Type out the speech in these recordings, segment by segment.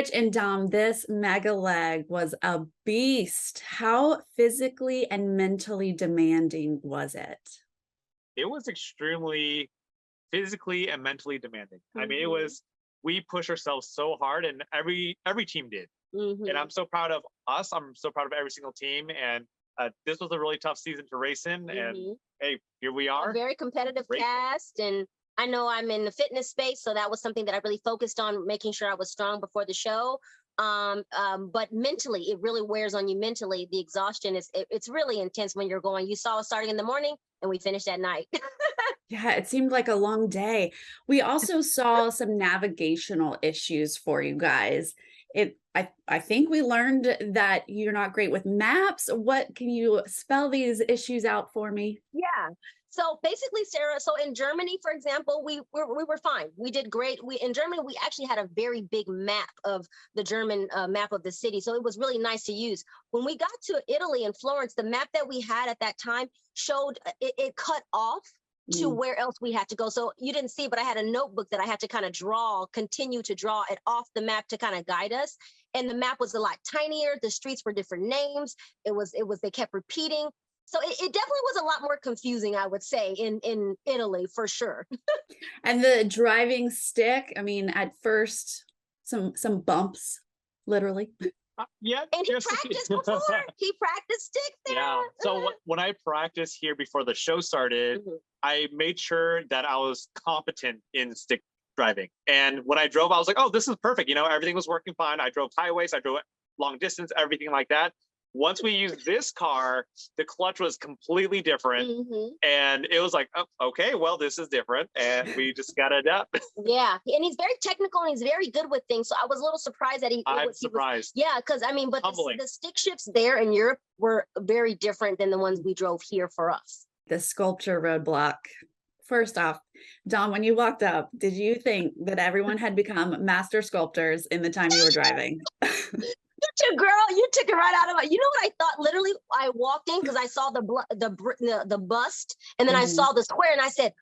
Rich and Dom, this mega leg was a beast. How physically and mentally demanding was it? It was extremely physically and mentally demanding. I mean, it Mhm. was we push ourselves so hard, and every team did. And Mhm. I'm so proud of us. I'm so proud of every single team. And this was a really tough season to race in. And Mhm. hey, here we A are very competitive racing. cast, and I know I'm in the fitness space, so that was something that I really focused on, making sure I was strong before the show. But mentally, it really wears on you mentally. The exhaustion it's really intense when you're going. You saw us starting in the morning and we finished at night. Yeah, it seemed like a long day. We also saw some navigational issues for you guys. I think we learned that you're not great with maps. What can you spell these issues out for me? Yeah. So basically, Sarah, so in Germany, for example, we were fine. We did great. We in Germany, we actually had a very big map of the German map of the city. So it was really nice to use. When we got to Italy and Florence, the map that we had at that time showed it cut off to Mm. where else we had to go. So you didn't see, but I had a notebook that I had to kind of continue to draw it off the map to kind of guide us. And the map was a lot tinier. The streets were different names. They kept repeating. So it definitely was a lot more confusing, I would say, in Italy for sure. And the driving stick, I mean, at first, some bumps, literally. Yeah, And he just practiced before. He practiced stick yeah. there. So when I practiced here before the show started, Mhm. I made sure that I was competent in stick driving. And when I drove, I was like, oh, this is perfect. Everything was working fine. I drove highways, I drove long distance, everything like that. Once we used this car, the clutch was completely different. Mhm. And it was like, oh, okay, well, this is different. And we just got to adapt. Yeah, and he's very technical and he's very good with things. So I was a little surprised that I'm he was. surprised. Yeah, because I mean, but Humbling. the stick shifts there in Europe were very different than the ones we drove here for us. The sculpture roadblock. First off, Dom, when you walked up, did you think that everyone had become master sculptors in the time you were driving? Girl, you took it right out of my. You know what I thought? Literally, I walked in because I saw the bust, and then I Mhm. saw the square, and I said,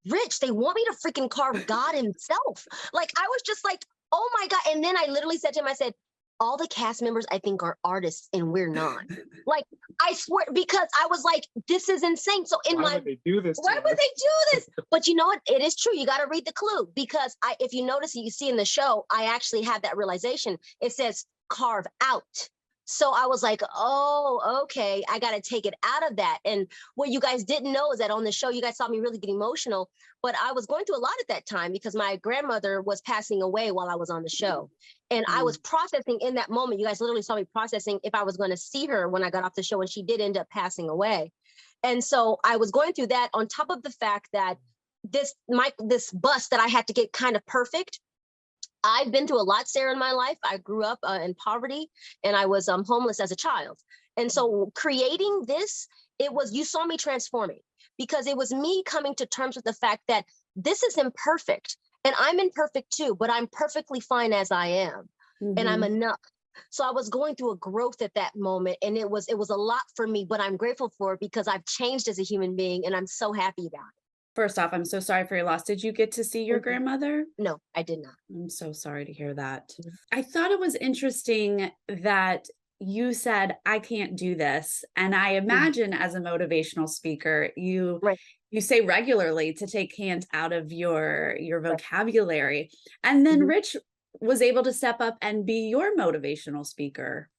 "Rich, they want me to freaking carve God Himself." Like I was just like, "Oh my God!" And then I literally said to him, I said, "All the cast members, I think, are artists, and we're not." Like I swear, because I was like, "This is insane." So in Why my would they do this? why To would us? they do this? But you know what? It is true. You got to read the clue because if you notice, you see in the show, I actually had that realization. It says carve out. So I was like, oh, okay, I got to take it out of that. And what you guys didn't know is that on the show, you guys saw me really get emotional, but I was going through a lot at that time because my grandmother was passing away while I was on the show. And I was Mm. processing in that moment. You guys literally saw me processing if I was going to see her when I got off the show, and she did end up passing away. And so I was going through that on top of the fact that this bust that I had to get kind of perfect. I've been through a lot, Sarah, in my life. I grew up in poverty, and I was homeless as a child. And so creating this, you saw me transforming because it was me coming to terms with the fact that this is imperfect and I'm imperfect too, but I'm perfectly fine as I am and I'm Mhm. enough. So I was going through a growth at that moment, and it was a lot for me, but I'm grateful for it because I've changed as a human being, and I'm so happy about First off, I'm so sorry for your loss. Did you get to see your it. Mhm. grandmother? No, I did not. I'm so sorry to hear that. Mhm. I thought it was interesting that you said, "I can't do this." And I Mhm. imagine as a motivational speaker, you Right, you say regularly to take "can't" out of your right. vocabulary. And then Mhm. Rich was able to step up and be your motivational speaker.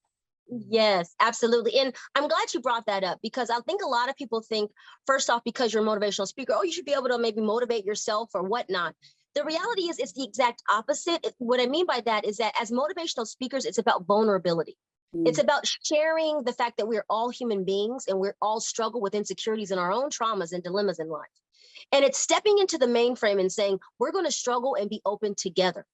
Yes, absolutely. And I'm glad you brought that up because I think a lot of people think, first off, because you're a motivational speaker, oh, you should be able to maybe motivate yourself or whatnot. The reality is, it's the exact opposite. What I mean by that is that as motivational speakers, it's about vulnerability. It's Mm. about sharing the fact that we're all human beings and we're all struggle with insecurities and our own traumas and dilemmas in life. And it's stepping into the mainframe and saying, we're going to struggle and be open together.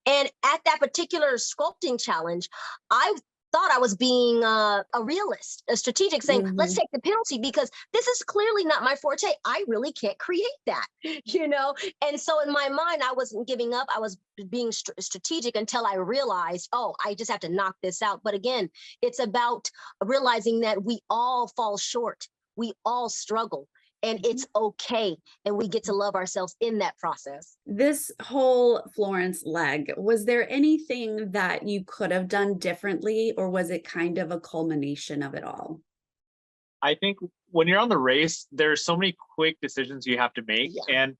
And at that particular sculpting challenge, I thought I was being a realist, a strategic, saying, let's Mhm. take the penalty because this is clearly not my forte. I really can't create that, you know? And so in my mind, I wasn't giving up. I was being strategic until I realized, oh, I just have to knock this out. But again, it's about realizing that we all fall short. We all struggle. and it's okay. And we get to love ourselves in that process. This whole Florence leg, was there anything that you could have done differently, or was it kind of a culmination of it all? I think when you're on the race, there's so many quick decisions you have to make. Yeah. And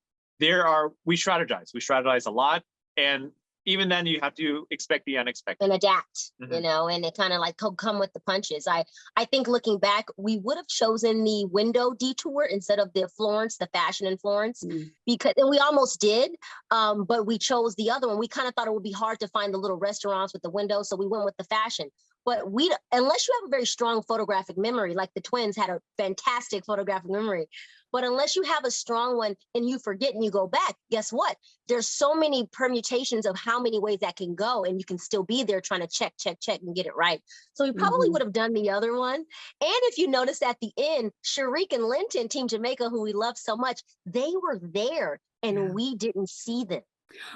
we strategize a lot. And even then you have to expect the unexpected. And adapt, Mhm. you know, and it kind of like come with the punches. I think looking back, we would have chosen the window detour instead of the Florence, the fashion in Florence, because, and we almost did, but we chose the other one. We kind of thought it would be hard to find the little restaurants with the windows, so we went with the fashion. But unless you have a very strong photographic memory, like the twins had a fantastic photographic memory, but unless you have a strong one and you forget and you go back, guess what? There's so many permutations of how many ways that can go, and you can still be there trying to check and get it right. So we probably would have done the other one. And if you notice at the end, Sharik and Linton, Team Jamaica, who we love so much, they were there and we didn't see them.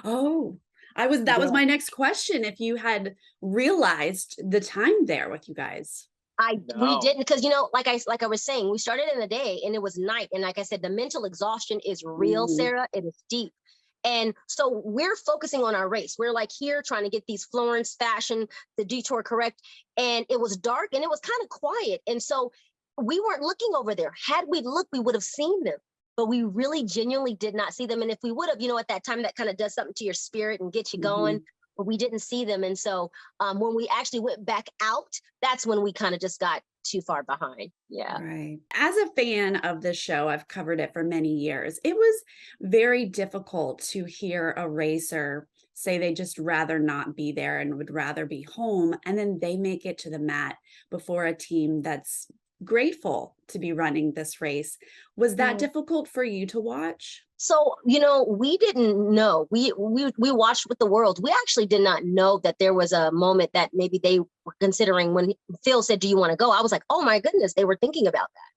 Oh, that was my next question. If you had realized the time there with you guys. We didn't, because, you know, like I was saying, we started in the day and it was night. And like I said, the mental exhaustion is real, Sarah. It is deep. And so we're focusing on our race. We're like here trying to get these Florence fashion, the detour correct. And it was dark and it was kind of quiet. And so we weren't looking over there. Had we looked, we would have seen them. But we really genuinely did not see them. And if we would have, you know, at that time, that kind of does something to your spirit and gets you going. But we didn't see them. And so when we actually went back out, that's when we kind of just got too far behind. Yeah. Right. As a fan of this show, I've covered it for many years. It was very difficult to hear a racer say they just rather not be there and would rather be home. And then they make it to the mat before a team that's grateful to be running this race. Was that difficult for you to watch? So, you know, we didn't know. We watched with the world. We actually did not know that there was a moment that maybe they were considering. When Phil said, "Do you want to go?" I was like, "Oh my goodness," they were thinking about that.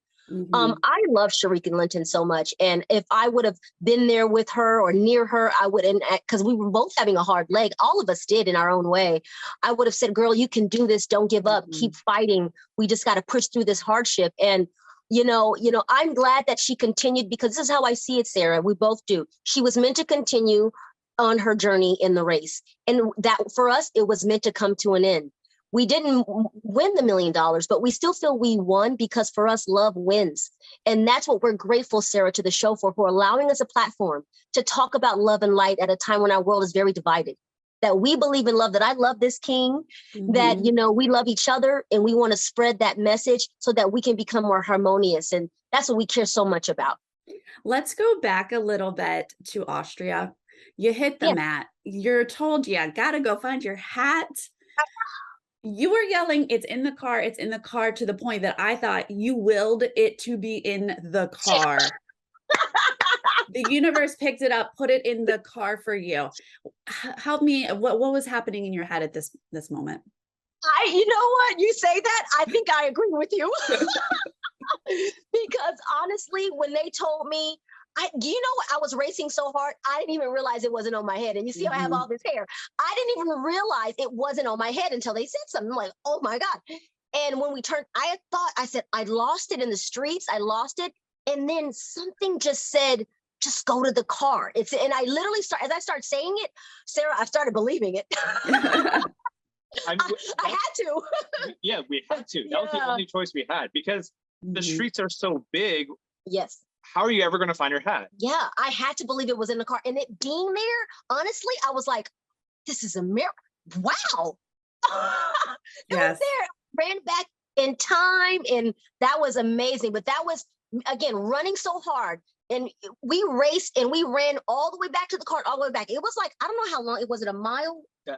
I love Sharik and Linton so much. And if I would have been there with her or near her, I wouldn't, because we were both having a hard leg. All of us did in our own way. I would have said, "Girl, you can do this. Don't give up. Keep fighting. We just got to push through this hardship." And you know, I'm glad that she continued, because this is how I see it, Sarah. We both do. She was meant to continue on her journey in the race. And that for us, it was meant to come to an end. We didn't win the $1 million, but we still feel we won, because for us, love wins. And that's what we're grateful, Sarah, to the show for allowing us a platform to talk about love and light at a time when our world is very divided. That we believe in love, that I love this king, that, you know, we love each other, and we want to spread that message so that we can become more harmonious. And that's what we care so much about. Let's go back a little bit to Austria. You hit the mat. You're told, yeah, gotta go find your hat. You were yelling, "It's in the car, it's in the car," to the point that I thought you willed it to be in the car. The universe picked it up, put it in the car for you. Help me. What was happening in your head at this moment? You know what? You say that, I think I agree with you. Because honestly, when they told me, you know what? I was racing so hard, I didn't even realize it wasn't on my head. And you see, I have all this hair. I didn't even realize it wasn't on my head until they said something. I'm like, oh my God. And when we turned, I said, I lost it in the streets. I lost it. And then something just said, just go to the car. And I literally as I started saying it, Sarah, I started believing it. I had to. Yeah, we had to. That was the only choice we had, because the streets are so big. Yes. How are you ever going to find your hat? Yeah, I had to believe it was in the car. And it being there, honestly, I was like, this is a miracle. Wow. It was there. Ran back in time, and that was amazing. But that was, again, running so hard. And we raced and we ran all the way back to the car, all the way back. It was like, I don't know how long. Was it a mile? Yeah.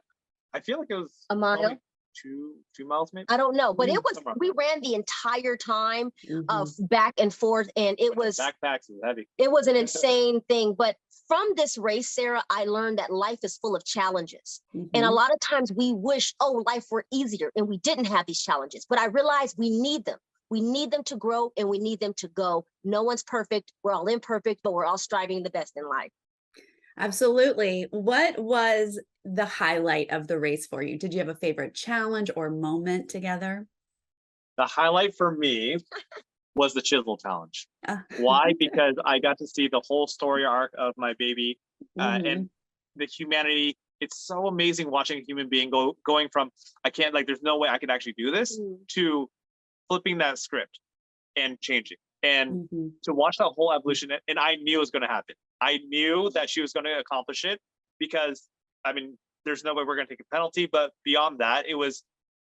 I feel like it was a mile. 2 miles maybe. I don't know, but it was, we ran the entire time of back and forth, and it was backpacks is heavy. It was an insane thing. But from this race, Sarah, I learned that life is full of challenges. And a lot of times we wish, oh, life were easier, and we didn't have these challenges. But I realized we need them. We need them to grow, and we need them to go. No one's perfect. We're all imperfect, but we're all striving the best in life. Absolutely. What was the highlight of the race for you? Did you have a favorite challenge or moment together? The highlight for me was the chisel challenge. Uh, Why? Because I got to see the whole story arc of my baby mhm. and the humanity. It's so amazing watching a human being going from I can't, like, there's no way I could actually do this to flipping that script and changing. And Mhm. to watch that whole evolution, and I knew it was going to happen. I knew that she was going to accomplish it because, I mean, there's no way we're going to take a penalty. But beyond that,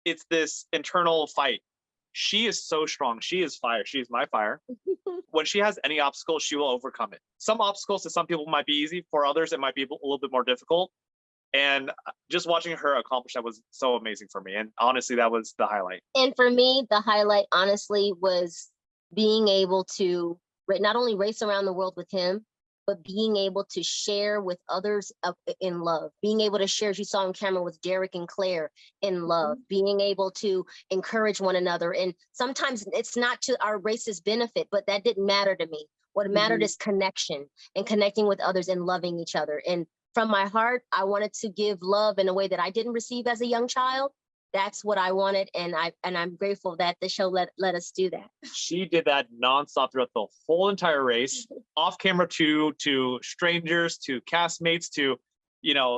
it's this internal fight. She is so strong. She is fire. She is my fire. When she has any obstacle, she will overcome it. Some obstacles to some people might be easy. For others, it might be a little bit more difficult. And just watching her accomplish that was so amazing for me. And honestly, that was the highlight. And for me, the highlight, honestly, was being able to not only race around the world with him, but being able to share with others in love, being able to share, as you saw on camera, with Derek and Claire, in love, being able to encourage one another. And sometimes it's not to our race's benefit, but that didn't matter to me. What mattered is connection and connecting with others and loving each other. And from my heart, I wanted to give love in a way that I didn't receive as a young child. That's what I wanted, and I'm grateful that the show let us do that. She did that nonstop throughout the whole entire race, off camera to strangers, to castmates, to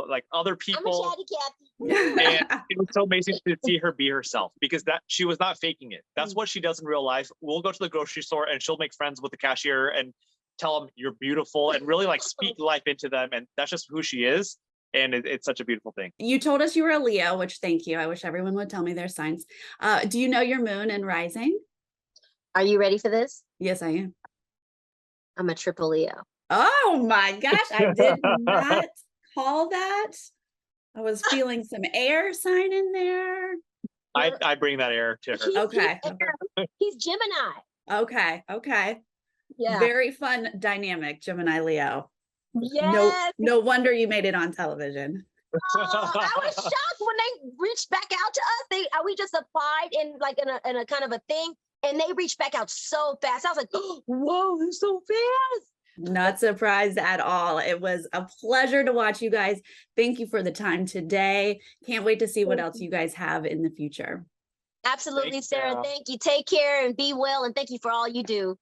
like other people. I'm a chatty Cathy. And it was so amazing to see her be herself, because that she was not faking it. That's what she does in real life. We'll go to the grocery store and she'll make friends with the cashier and tell them you're beautiful and really like speak life into them, and that's just who she is. And it's such a beautiful thing. You told us you were a Leo, which thank you. I wish everyone would tell me their signs. Do you know your moon and rising? Are you ready for this? Yes, I am. I'm a triple Leo. Oh my gosh, I did not call that. I was feeling some air sign in there. I bring that air to her. Okay. He's Gemini. Okay. Yeah. Very fun dynamic, Gemini Leo. Yes. No wonder you made it on television. Oh, I was shocked when they reached back out to us. We just applied in a kind of a thing, and they reached back out so fast. I was like, oh, whoa, they're so fast. Not surprised at all. It was a pleasure to watch you guys. Thank you for the time today. Can't wait to see what else you guys have in the future. Absolutely, Sarah. Thank you. Take care and be well. And thank you for all you do.